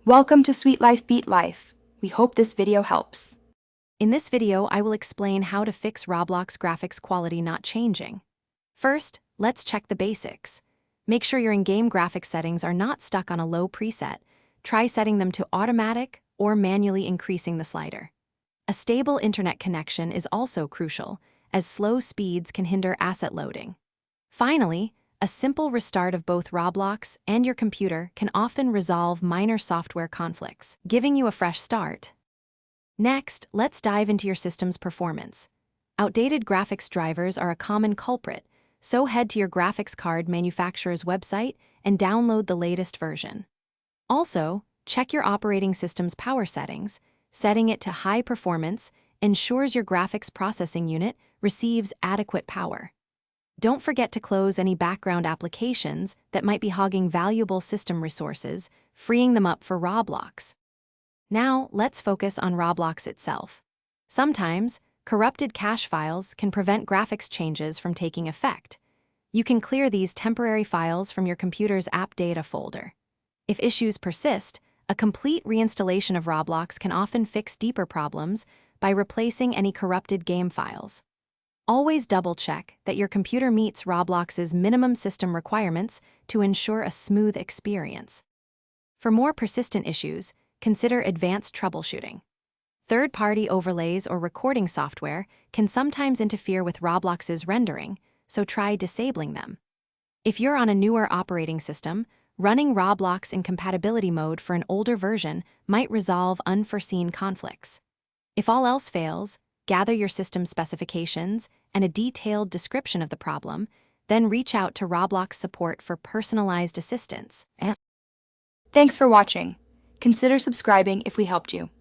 Welcome to Sweet Life Beat Life. We hope this video helps. In this video, I will explain how to fix Roblox graphics quality not changing. First, let's check the basics. Make sure your in-game graphics settings are not stuck on a low preset. Try setting them to automatic or manually increasing the slider. A stable internet connection is also crucial, as slow speeds can hinder asset loading. Finally, a simple restart of both Roblox and your computer can often resolve minor software conflicts, giving you a fresh start. Next, let's dive into your system's performance. Outdated graphics drivers are a common culprit, so head to your graphics card manufacturer's website and download the latest version. Also, check your operating system's power settings. Setting it to high performance ensures your graphics processing unit receives adequate power. Don't forget to close any background applications that might be hogging valuable system resources, freeing them up for Roblox. Now, let's focus on Roblox itself. Sometimes, corrupted cache files can prevent graphics changes from taking effect. You can clear these temporary files from your computer's app data folder. If issues persist, a complete reinstallation of Roblox can often fix deeper problems by replacing any corrupted game files. Always double-check that your computer meets Roblox's minimum system requirements to ensure a smooth experience. For more persistent issues, consider advanced troubleshooting. Third-party overlays or recording software can sometimes interfere with Roblox's rendering, so try disabling them. If you're on a newer operating system, running Roblox in compatibility mode for an older version might resolve unforeseen conflicts. If all else fails, gather your system specifications and a detailed description of the problem, then reach out to Roblox support for personalized assistance. Thanks for watching. Consider subscribing if we helped you.